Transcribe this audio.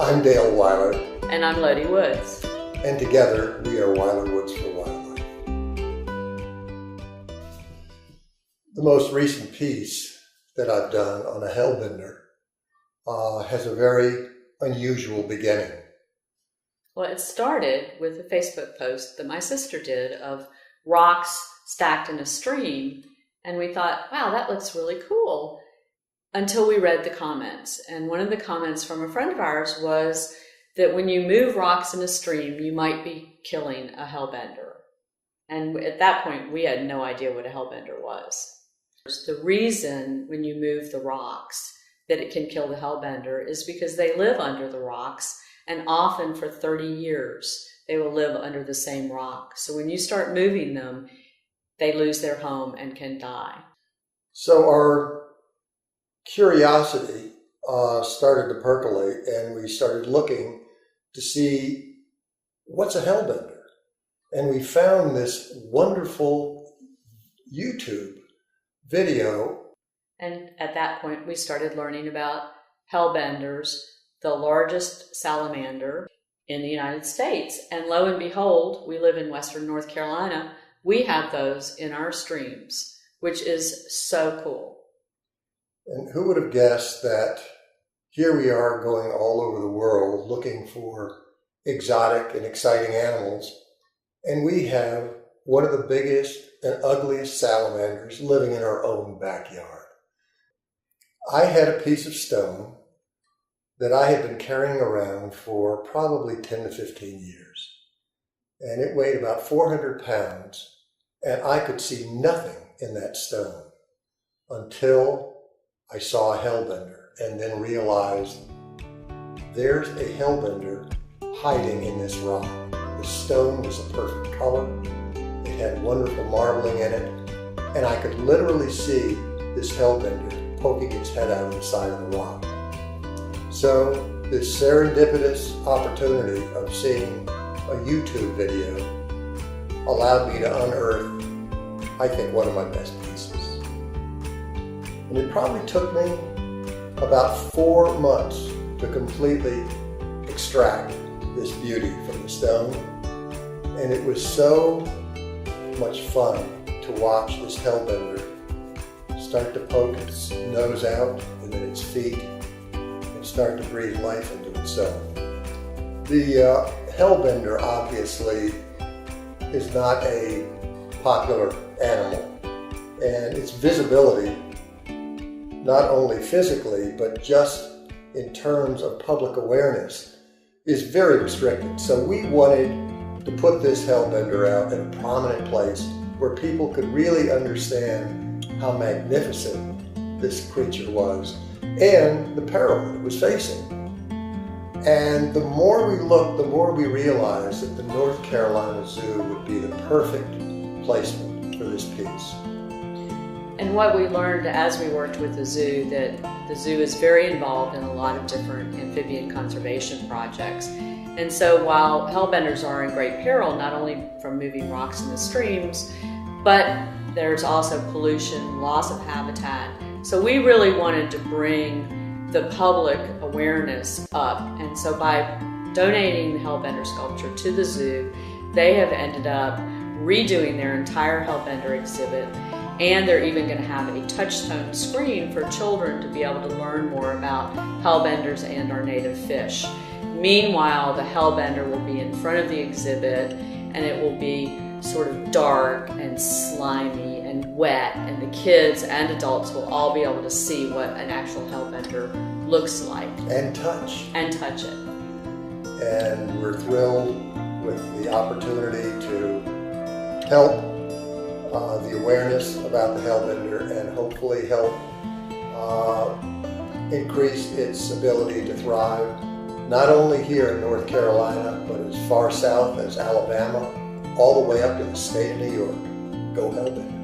I'm Dale Weiler. And I'm Lodi Woods. And together we are Weiler Woods for Wildlife. The most recent piece that I've done on a hellbender has a very unusual beginning. Well, it started with a Facebook post that my sister did of rocks stacked in a stream. And we thought, wow, that looks really cool. Until we read the comments. And one of the comments from a friend of ours was that when you move rocks in a stream, you might be killing a hellbender. And at that point, we had no idea what a hellbender was. The reason when you move the rocks that it can kill the hellbender is because they live under the rocks, and often for 30 years, they will live under the same rock. So when you start moving them, they lose their home and can die. So our curiosity started to percolate, and we started looking to see what's a hellbender. And we found this wonderful YouTube video. And at that point, we started learning about hellbenders, the largest salamander in the United States. And lo and behold, we live in Western North Carolina. We have those in our streams, which is so cool. And who would have guessed that here we are going all over the world looking for exotic and exciting animals, and we have one of the biggest and ugliest salamanders living in our own backyard. I had a piece of stone that I had been carrying around for probably 10 to 15 years, and it weighed about 400 pounds, and I could see nothing in that stone until I saw a hellbender, and then realized there's a hellbender hiding in this rock. The stone was a perfect color. It had wonderful marbling in it, and I could literally see this hellbender poking its head out of the side of the rock. So this serendipitous opportunity of seeing a YouTube video allowed me to unearth, I think, one of my best pieces. And it probably took me about 4 months to completely extract this beauty from the stone. And it was so much fun to watch this hellbender start to poke its nose out and then its feet and start to breathe life into itself. The hellbender obviously is not a popular animal, and its visibility, not only physically, but just in terms of public awareness, is very restricted. So we wanted to put this hellbender out in a prominent place where people could really understand how magnificent this creature was and the peril that it was facing. And the more we looked, the more we realized that the North Carolina Zoo would be the perfect placement for this piece. And what we learned as we worked with the zoo, that the zoo is very involved in a lot of different amphibian conservation projects. And so while hellbenders are in great peril, not only from moving rocks in the streams, but there's also pollution, loss of habitat. So we really wanted to bring the public awareness up. And so by donating the hellbender sculpture to the zoo, they have ended up redoing their entire hellbender exhibit. And they're even going to have a touchstone screen for children to be able to learn more about hellbenders and our native fish. Meanwhile, the hellbender will be in front of the exhibit, and it will be sort of dark and slimy and wet, and the kids and adults will all be able to see what an actual hellbender looks like. And touch. And touch it. And we're thrilled with the opportunity to help the awareness about the hellbender and hopefully help increase its ability to thrive, not only here in North Carolina, but as far south as Alabama, all the way up to the state of New York. Go Hellbender.